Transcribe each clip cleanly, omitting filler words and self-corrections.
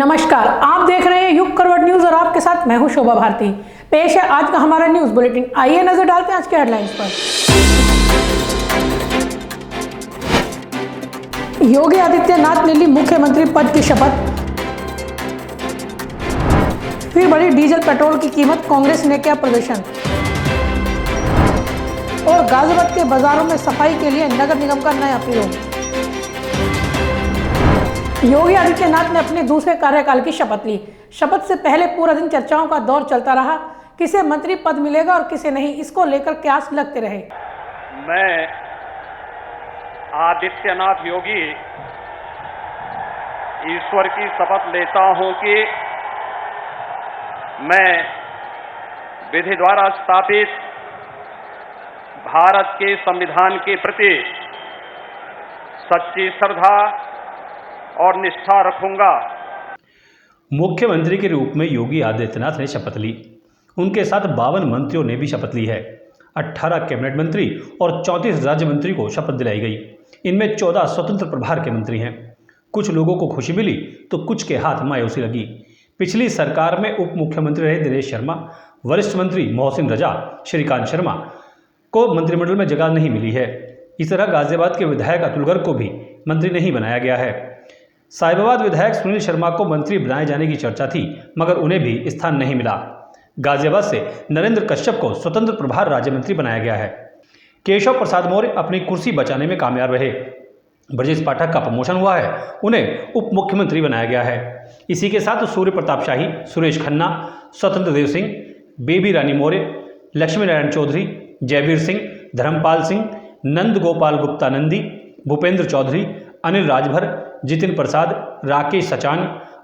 नमस्कार, आप देख रहे हैं युग करवट न्यूज और आपके साथ मैं हूं शोभा भारती। पेश है आज का हमारा न्यूज बुलेटिन। आइए नजर डालते हैं आज के हेडलाइंस पर। योगी आदित्यनाथ ने ली मुख्यमंत्री पद की शपथ। फिर बढ़ी डीजल पेट्रोल की कीमत, कांग्रेस ने किया प्रदर्शन। और गाजियाबाद के बाजारों में सफाई के लिए नगर निगम का नया प्रयोग। योगी आदित्यनाथ ने अपने दूसरे कार्यकाल की शपथ ली। शपथ से पहले पूरा दिन चर्चाओं का दौर चलता रहा। किसे मंत्री पद मिलेगा और किसे नहीं, इसको लेकर क्यास लगते रहे। मैं आदित्यनाथ योगी ईश्वर की शपथ लेता हूं कि मैं विधि द्वारा स्थापित भारत के संविधान के प्रति सच्ची श्रद्धा और निष्ठा रखूंगा। मुख्यमंत्री के रूप में योगी आदित्यनाथ ने शपथ ली। उनके साथ 52 मंत्रियों ने भी शपथ ली है। 18 कैबिनेट मंत्री और 34 राज्य मंत्री को शपथ दिलाई गई। इनमें 14 स्वतंत्र प्रभार के मंत्री हैं। कुछ लोगों को खुशी मिली तो कुछ के हाथ मायूसी लगी। पिछली सरकार में उप मुख्यमंत्री रहे दिनेश शर्मा, वरिष्ठ मंत्री मोहसिन रजा, श्रीकांत शर्मा को मंत्रिमंडल में जगह नहीं मिली है। इस तरह गाजियाबाद के विधायक अतुल गर्ग को भी मंत्री नहीं बनाया गया है। साहिबाबाद विधायक सुनील शर्मा को मंत्री बनाए जाने की चर्चा थी, मगर उन्हें भी स्थान नहीं मिला। गाजियाबाद से नरेंद्र कश्यप को स्वतंत्र प्रभार राज्य मंत्री बनाया गया है। केशव प्रसाद मौर्य अपनी कुर्सी बचाने में कामयाब रहे। ब्रजेश पाठक का प्रमोशन हुआ है, उन्हें उप मुख्यमंत्री बनाया गया है। इसी के साथ सूर्य प्रताप शाही, सुरेश खन्ना, स्वतंत्र देव सिंह, बेबी रानी मौर्य, लक्ष्मी नारायण चौधरी, जयवीर सिंह, धर्मपाल सिंह, नंद गोपाल गुप्ता नंदी, भूपेंद्र चौधरी, अनिल राजभर, जितिन प्रसाद, राकेश सचान,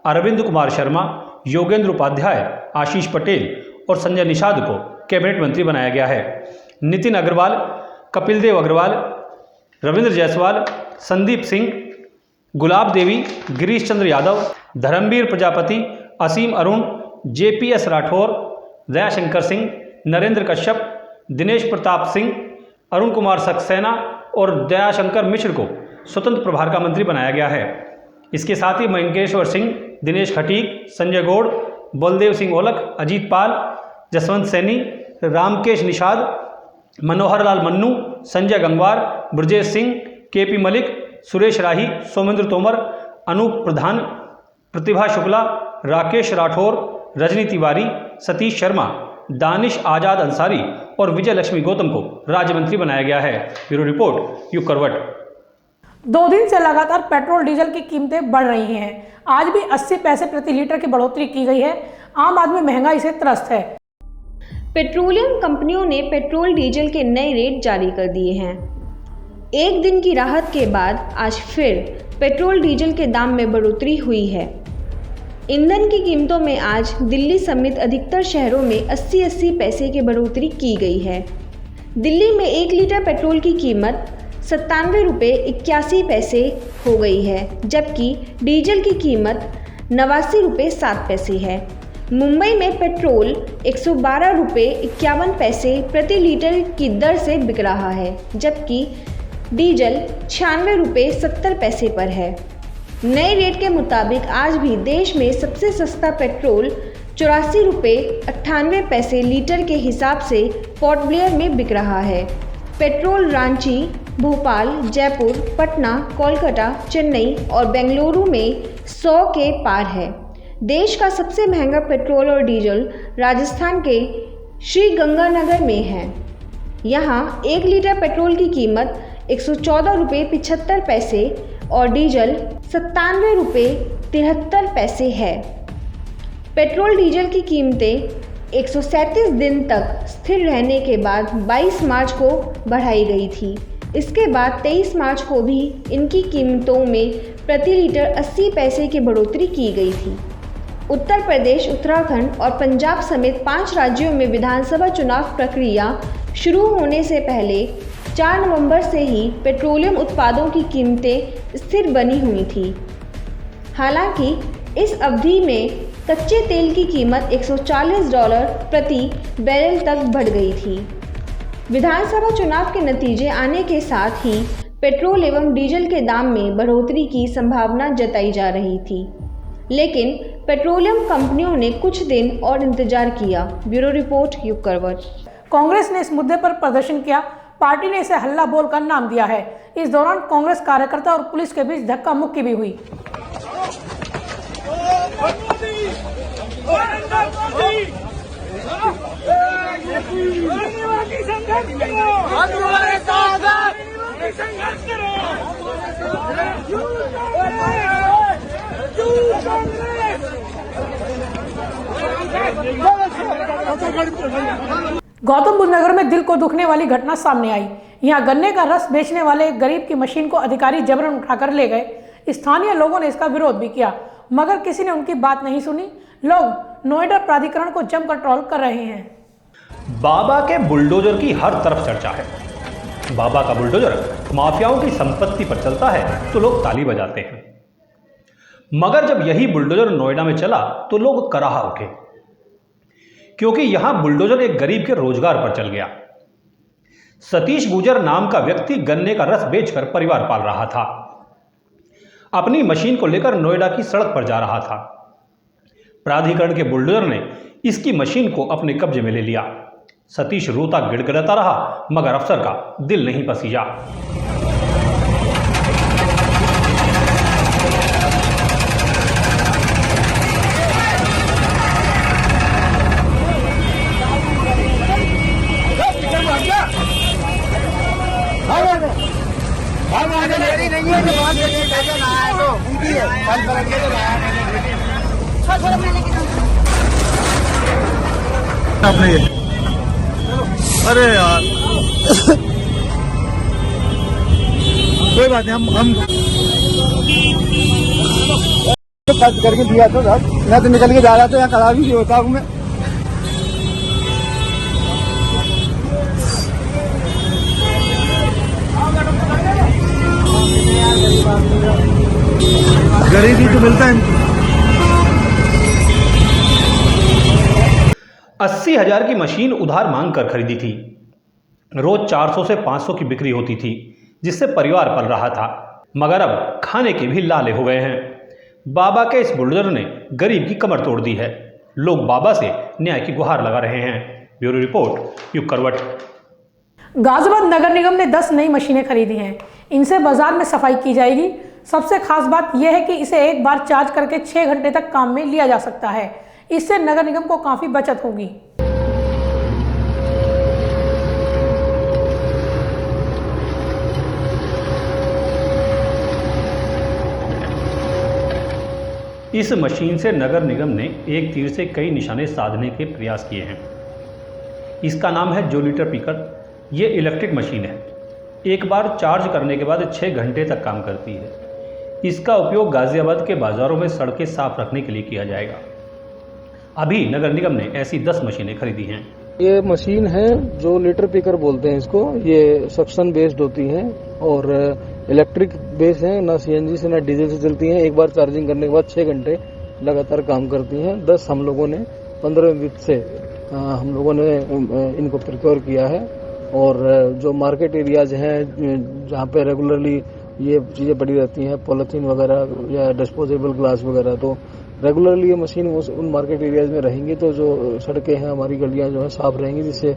अरविंद कुमार शर्मा, योगेंद्र उपाध्याय, आशीष पटेल और संजय निषाद को कैबिनेट मंत्री बनाया गया है। नितिन अग्रवाल, कपिल देव अग्रवाल, रविंद्र जायसवाल, संदीप सिंह, गुलाब देवी, गिरीश चंद्र यादव, धर्मवीर प्रजापति, असीम अरुण, जेपीएस राठौर, दयाशंकर सिंह, नरेंद्र कश्यप, दिनेश प्रताप सिंह, अरुण कुमार सक्सेना और दयाशंकर मिश्र को स्वतंत्र प्रभार का मंत्री बनाया गया है। इसके साथ ही मंगेश्वर सिंह, दिनेश खटीक, संजय गौड़, बलदेव सिंह ओलख, अजीत पाल, जसवंत सैनी, रामकेश निषाद, मनोहर लाल मन्नू, संजय गंगवार, ब्रजेश सिंह, केपी मलिक, सुरेश राही, सोमेंद्र तोमर, अनूप प्रधान, प्रतिभा शुक्ला, राकेश राठौर, रजनी तिवारी, सतीश शर्मा, दानिश आजाद अंसारी और विजय लक्ष्मी गौतम को राज्य मंत्री बनाया गया है। ब्यूरो रिपोर्ट, युग करवट। 2 दिन से लगातार पेट्रोल डीजल की कीमतें बढ़ रही हैं। आज भी 80 पैसे प्रति लीटर की बढ़ोतरी की गई है। आम आदमी महंगाई से त्रस्त है। पेट्रोलियम कंपनियों ने पेट्रोल डीजल के नए रेट जारी कर दिए हैं। एक दिन की राहत के बाद आज फिर पेट्रोल डीजल के दाम में बढ़ोतरी हुई है। ईंधन की कीमतों में आज दिल्ली समेत अधिकतर शहरों में 80-80 पैसे की बढ़ोतरी की गई है। दिल्ली में 1 लीटर पेट्रोल की कीमत 97 रुपये 81 पैसे हो गई है, जबकि डीजल की कीमत 89 रुपये 7 पैसे है। मुंबई में पेट्रोल 112 रुपये 51 पैसे प्रति लीटर की दर से बिक रहा है, जबकि डीजल 96 रुपये 70 पैसे पर है। नए रेट के मुताबिक आज भी देश में सबसे सस्ता पेट्रोल 84 रुपये 98 पैसे लीटर के हिसाब से पोर्ट ब्लेयर में बिक रहा है। पेट्रोल रांची, भोपाल, जयपुर, पटना, कोलकाता, चेन्नई और बेंगलुरु में 100 के पार है। देश का सबसे महंगा पेट्रोल और डीजल राजस्थान के श्री गंगानगर में है। यहाँ 1 लीटर पेट्रोल की कीमत 114 रुपये 75 पैसे और डीजल 97 रुपये 73 पैसे है। पेट्रोल डीजल की कीमतें 137 दिन तक स्थिर रहने के बाद 22 मार्च को बढ़ाई गई थी। इसके बाद 23 मार्च को भी इनकी कीमतों में प्रति लीटर 80 पैसे की बढ़ोतरी की गई थी। उत्तर प्रदेश, उत्तराखंड और पंजाब समेत 5 राज्यों में विधानसभा चुनाव प्रक्रिया शुरू होने से पहले 4 नवंबर से ही पेट्रोलियम उत्पादों की कीमतें स्थिर बनी हुई थी। हालांकि इस अवधि में कच्चे तेल की कीमत $140 प्रति बैरल तक बढ़ गई थी। विधानसभा चुनाव के नतीजे आने के साथ ही पेट्रोल एवं डीजल के दाम में बढ़ोतरी की संभावना जताई जा रही थी। लेकिन पेट्रोलियम कंपनियों ने कुछ दिन और इंतजार किया। ब्यूरो रिपोर्ट युग करवट। कांग्रेस ने इस मुद्दे पर प्रदर्शन किया। पार्टी ने इसे हल्ला बोल का नाम दिया है। इस दौरान कांग्रेस कार्यकर्ता और पुलिस के बीच धक्का मुक्की भी हुई। गौतम बुद्ध नगर में दिल को दुखने वाली घटना सामने आई। यहां गन्ने का रस बेचने वाले एक गरीब की मशीन को अधिकारी जबरन उठाकर ले गए। स्थानीय लोगों ने इसका विरोध भी किया, मगर किसी ने उनकी बात नहीं सुनी। लोग नोएडा प्राधिकरण को जमकर ट्रोल कर रहे हैं। बाबा के बुलडोजर की हर तरफ चर्चा है। बाबा का बुलडोजर माफियाओं की संपत्ति पर चलता है तो लोग ताली बजाते हैं, मगर जब यही बुलडोजर नोएडा में चला तो लोग कराहा उठे, क्योंकि यहां बुलडोजर एक गरीब के रोजगार पर चल गया। सतीश गुजर नाम का व्यक्ति गन्ने का रस बेचकर परिवार पाल रहा था। अपनी मशीन को लेकर नोएडा की सड़क पर जा रहा था। प्राधिकरण के बुलडोजर ने इसकी मशीन को अपने कब्जे में ले लिया। सतीश रोता गिड़गिड़ाता रहा, मगर अफसर का दिल नहीं पसीजा। आपने ये अरे यार कोई बात नहीं, हम खर्च करके दिया तो साहब, मैं तो निकल के जा रहा था, यहाँ खड़ा भी होता हूँ मैं। गरीबी तो मिलता है। 80,000 की मशीन उधार मांग कर खरीदी थी। रोज 400 से 500 की बिक्री होती थी, जिससे परिवार पल रहा था, मगर अब खाने के भी लाले हो गए हैं। बाबा के इस बुलडोजर ने गरीब की कमर तोड़ दी है। लोग बाबा से न्याय की गुहार लगा रहे हैं। ब्यूरो रिपोर्ट युग करवट। गाजियाबाद नगर निगम ने 10 नई मशीनें खरीदी हैं। इनसे बाजार में सफाई की जाएगी। सबसे खास बात यह है कि इसे एक बार चार्ज करके 6 घंटे तक काम में लिया जा सकता है। इससे नगर निगम को काफी बचत होगी। इस मशीन से नगर निगम ने एक तीर से कई निशाने साधने के प्रयास किए हैं। इसका नाम है जोलीटर पिकर। ये इलेक्ट्रिक मशीन है। एक बार चार्ज करने के बाद 6 घंटे तक काम करती है। इसका उपयोग गाजियाबाद के बाजारों में सड़कें साफ रखने के लिए किया जाएगा। अभी नगर निगम ने ऐसी 10 मशीनें खरीदी हैं। ये मशीन है जो लीटर पिकर बोलते हैं इसको। ये सक्शन बेस्ड होती है और इलेक्ट्रिक बेस है, ना सीएनजी से ना डीजल से चलती हैं। एक बार चार्जिंग करने के बाद 6 घंटे लगातार काम करती हैं। 10 हम लोगों ने 15 वित्त से हम लोगों ने इनको प्रिक्योर किया है। और जो मार्केट एरियाज हैं जहाँ पे रेगुलरली ये चीज़ें पड़ी रहती हैं, पॉलिथीन वगैरह या डिस्पोजेबल ग्लास वगैरह, तो रेगुलरली ये मशीन उन मार्केट एरियाज में रहेंगी, तो जो सड़कें हैं, हमारी गलियां जो है साफ रहेंगी, जिससे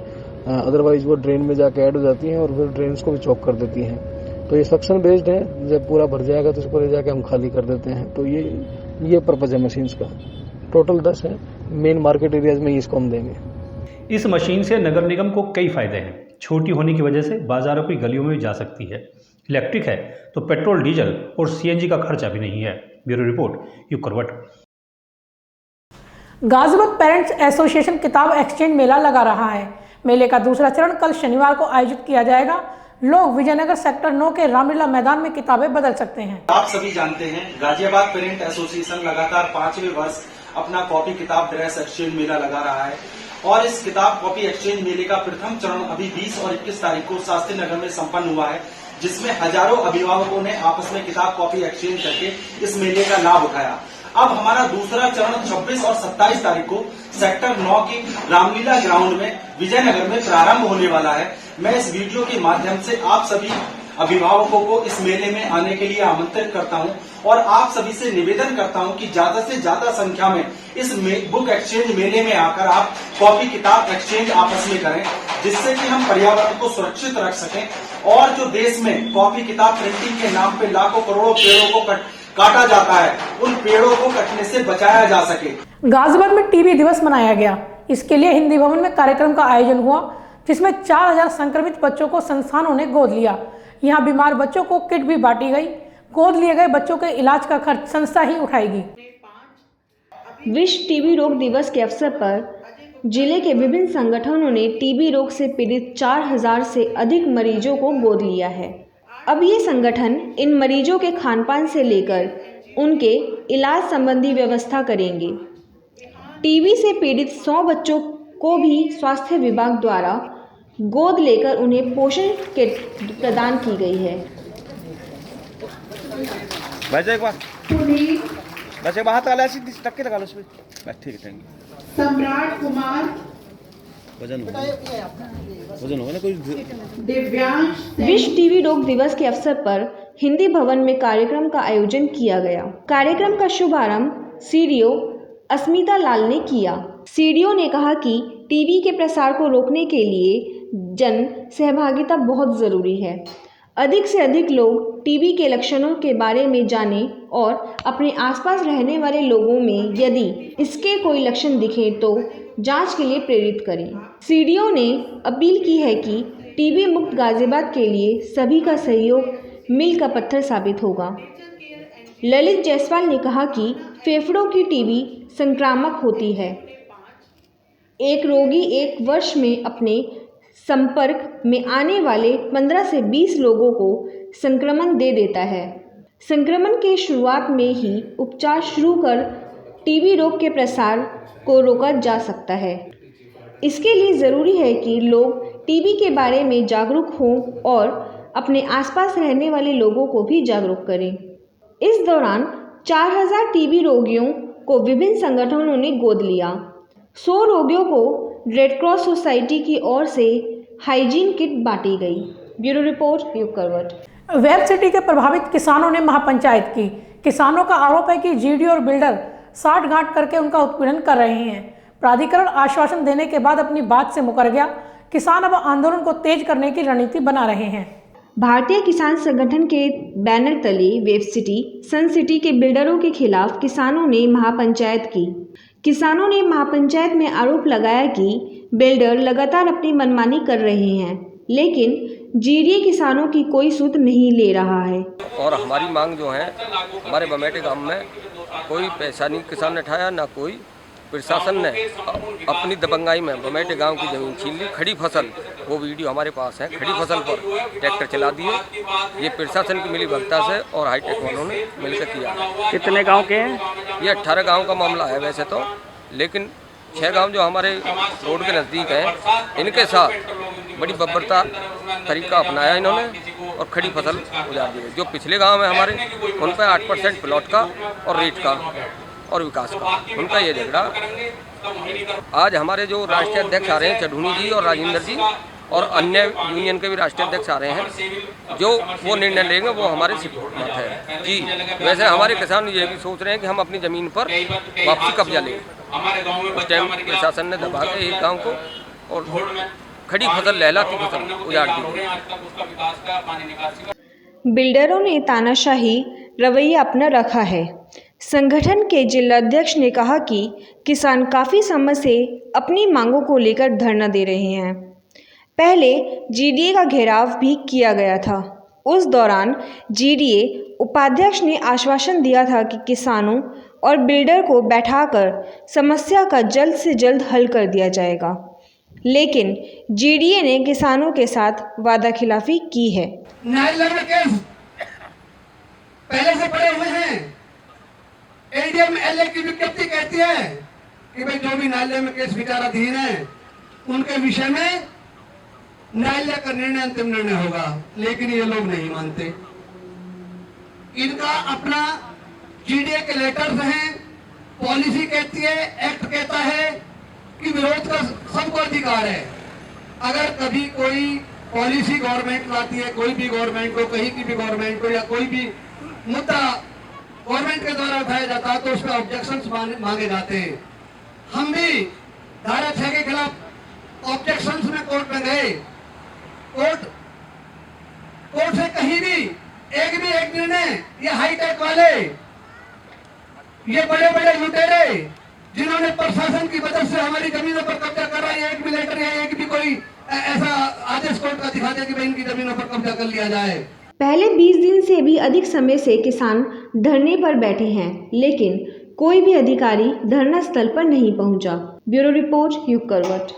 अदरवाइज वो ड्रेन में जाके ऐड हो जाती हैं और फिर ड्रेन्स को भी चौक कर देती हैं। तो ये सक्शन बेस्ड है। जब पूरा भर जाएगा तो इसको ले जाके हम खाली कर देते हैं। तो ये पर्पज है मशीन्स का। टोटल 10 है। मेन मार्केट एरियाज में इसको हम देंगे। इस मशीन से नगर निगम को कई फायदे हैं। छोटी होने की वजह से बाजारों की गलियों में भी जा सकती है। इलेक्ट्रिक है तो पेट्रोल, डीजल और सीएनजी का खर्चा भी नहीं है। ब्यूरो रिपोर्ट युग करवट। गाजियाबाद पेरेंट्स एसोसिएशन किताब एक्सचेंज मेला लगा रहा है। मेले का दूसरा चरण कल शनिवार को आयोजित किया जाएगा। लोग विजयनगर सेक्टर 9 के रामलीला मैदान में किताबें बदल सकते हैं। आप सभी जानते हैं गाजियाबाद पेरेंट एसोसिएशन लगातार 5वें वर्ष अपना कॉपी किताब ड्रेस एक्सचेंज मेला लगा रहा है और इस किताब कॉपी एक्सचेंज मेले का प्रथम चरण अभी 20 और 21 तारीख को शास्त्री नगर में संपन्न हुआ है, जिसमें हजारों अभिभावकों ने आपस में किताब कॉपी एक्सचेंज करके इस मेले का लाभ उठाया। अब हमारा दूसरा चरण 26 और 27 तारीख को सेक्टर 9 की रामलीला ग्राउंड में विजयनगर में प्रारंभ होने वाला है। मैं इस वीडियो के माध्यम से आप सभी अभिभावकों को इस मेले में आने के लिए आमंत्रित करता हूं और आप सभी से निवेदन करता हूं कि ज्यादा से ज्यादा संख्या में इस बुक एक्सचेंज मेले में आकर आप कॉपी किताब एक्सचेंज आपस में करें, जिससे कि हम पर्यावरण को सुरक्षित रख सकें और जो देश में कॉपी किताब प्रिंटिंग के नाम पे लाखों करोड़ों पेड़ों को काटा जाता है, उन पेड़ों को कटने से बचाया जा सके। गाजियाबाद में टीबी दिवस मनाया गया। इसके लिए हिंदी भवन में कार्यक्रम का आयोजन हुआ, जिसमें 4000 संक्रमित बच्चों को संस्थानों ने गोद लिया। यहाँ बीमार बच्चों को किट भी बांटी गई। गोद लिए गए बच्चों के इलाज का खर्च संस्था ही उठाएगी। विश्व टीबी रोग दिवस के अवसर पर जिले के विभिन्न संगठनों ने टीबी रोग से पीड़ित 4000 से अधिक मरीजों को गोद लिया है। अब ये संगठन इन मरीजों के खानपान से लेकर उनके इलाज संबंधी व्यवस्था करेंगे। टीबी से पीड़ित 100 बच्चों को भी स्वास्थ्य विभाग द्वारा गोद लेकर उन्हें पोषण किट प्रदान की गई है। सम्राट कुमार वजन होगा ना कोई दिव्यांश। विश्व टीबी रोग दिवस के अवसर पर हिंदी भवन में कार्यक्रम का आयोजन किया गया। कार्यक्रम का शुभारंभ सीडीओ अस्मिता लाल ने किया। सीडीओ ने कहा कि टीबी के प्रसार को रोकने के लिए जन सहभागिता बहुत ज़रूरी है। अधिक से अधिक लोग टीबी के लक्षणों के बारे में जानें और अपने आसपास रहने वाले लोगों में यदि इसके कोई लक्षण दिखें तो जांच के लिए प्रेरित करें। सीडीओ ने अपील की है कि टीबी मुक्त गाजियाबाद के लिए सभी का सहयोग मील का पत्थर साबित होगा। ललित जायसवाल ने कहा कि फेफड़ों की टीबी संक्रामक होती है। एक रोगी एक वर्ष में अपने संपर्क में आने वाले 15 से 20 लोगों को संक्रमण दे देता है। संक्रमण के शुरुआत में ही उपचार शुरू कर टीबी रोग के प्रसार को रोका जा सकता है। इसके लिए ज़रूरी है कि लोग टीबी के बारे में जागरूक हों और अपने आसपास रहने वाले लोगों को भी जागरूक करें। इस दौरान 4000 टीबी रोगियों को विभिन्न संगठनों ने गोद लिया। 100 रोगियों को रेड क्रॉस सोसाइटी की ओर से हाइजीन किट बांटी गई। ब्यूरो रिपोर्ट युग करवट। वेब सिटी के प्रभावित किसानों ने महापंचायत की। किसानों का आरोप है कि जीडी और बिल्डर साठगांठ करके उनका उत्पीड़न कर रहे हैं। प्राधिकरण आश्वासन देने के बाद अपनी बात से मुकर गया। किसान अब आंदोलन को तेज करने की रणनीति बना रहे हैं। भारतीय किसान संगठन के बैनर तले वेब सिटी सन सिटी के बिल्डरों के खिलाफ किसानों ने महापंचायत की। किसानों ने महापंचायत में आरोप लगाया कि बिल्डर लगातार अपनी मनमानी कर रहे हैं, लेकिन जीडीए किसानों की कोई सुध नहीं ले रहा है। और हमारी मांग जो है, हमारे बमेटे गांव में कोई पैसा नहीं किसान ने उठाया, ना कोई प्रशासन ने अपनी दबंगाई में बमेटे गांव की जमीन छीन ली। खड़ी फसल, वो वीडियो हमारे पास है, खड़ी फसल पर ट्रैक्टर चला दिए। ये प्रशासन की मिली भगता से और हाईटेक वालों ने मिलकर किया। कितने गांव के हैं? ये 18 गांव का मामला है वैसे तो, लेकिन 6 गांव जो हमारे रोड के नज़दीक हैं, इनके साथ बड़ी बब्बरता तरीका अपनाया इन्होंने और खड़ी फसल उजाड़ दी। जो पिछले गांव में हमारे, उन पर 8% प्लॉट का और रेट का और विकास का उनका ये झगड़ा। आज हमारे जो राष्ट्रीय अध्यक्ष आ रहे हैं, चढ़ूनी जी और राजेंद्र जी, और अन्य यूनियन के भी राष्ट्रीय अध्यक्ष आ रहे हैं, जो वो निर्णय लेंगे वो हमारे सपोर्ट मत है जी। वैसे हमारे किसान ये भी सोच रहे हैं कि हम अपनी ज़मीन पर वापसी कब्जा लें। उस टाइम प्रशासन ने दबा के एक गाँव को और खड़ी फसल, लहलाती फसल उजाड़ दी। बिल्डरों ने तानाशाही रवैया अपना रखा है। संगठन के जिलाध्यक्ष ने कहा कि किसान काफ़ी समय से अपनी मांगों को लेकर धरना दे रहे हैं। पहले जीडीए का घेराव भी किया गया था। उस दौरान जीडीए उपाध्यक्ष ने आश्वासन दिया था कि किसानों और बिल्डर को बैठाकर समस्या का जल्द से जल्द हल कर दिया जाएगा, लेकिन जीडीए ने किसानों के साथ वादा खिलाफी की है। न्यायालय में केस पहले से पड़े हुए हैं। एडीएम एलए की विज्ञप्ति कहती है कि भाई जो भी न्यायालय में केस विचाराधीन है उनके विषय में न्यायालय का निर्णय अंतिम निर्णय होगा, लेकिन ये लोग नहीं मानते। इनका अपना जीडीए के लेटर्स हैं, पॉलिसी कहती है, एक्ट कहता है कि विरोध का सबको अधिकार है। अगर कभी कोई पॉलिसी गवर्नमेंट लाती है, कोई भी गवर्नमेंट को, कहीं की भी गवर्नमेंट को, या कोई भी मुद्दा गवर्नमेंट के द्वारा उठाया जाता है तो उस पर ऑब्जेक्शंस मांगे जाते हैं। हम भी धारा 6 के खिलाफ ऑब्जेक्शंस में कोर्ट में गए। कोर्ट से कहीं भी एक निर्णय ये हाईटेक वाले, ये बड़े बड़े लुटेरे जिन्होंने प्रशासन की मदद से हमारी जमीनों पर कब्जा करा, एक भी लेटर या एक भी कोई ऐसा आदेश कोर्ट का दिखा दे कि भाई इनकी जमीनों पर कब्जा कर लिया जाए। पहले 20 दिन से भी अधिक समय से किसान धरने पर बैठे हैं, लेकिन कोई भी अधिकारी धरना स्थल पर नहीं पहुंचा। ब्यूरो रिपोर्ट, युग करवट।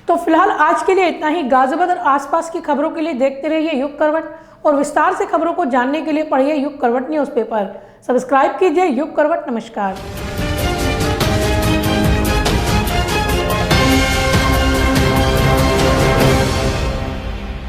तो फिलहाल आज के लिए इतना ही। गाजियाबाद और आसपास की खबरों के लिए देखते रहिए युग करवट और विस्तार से खबरों को जानने के लिए पढ़िए युग करवट न्यूज़पेपर। सब्सक्राइब कीजिए युग करवट। नमस्कार।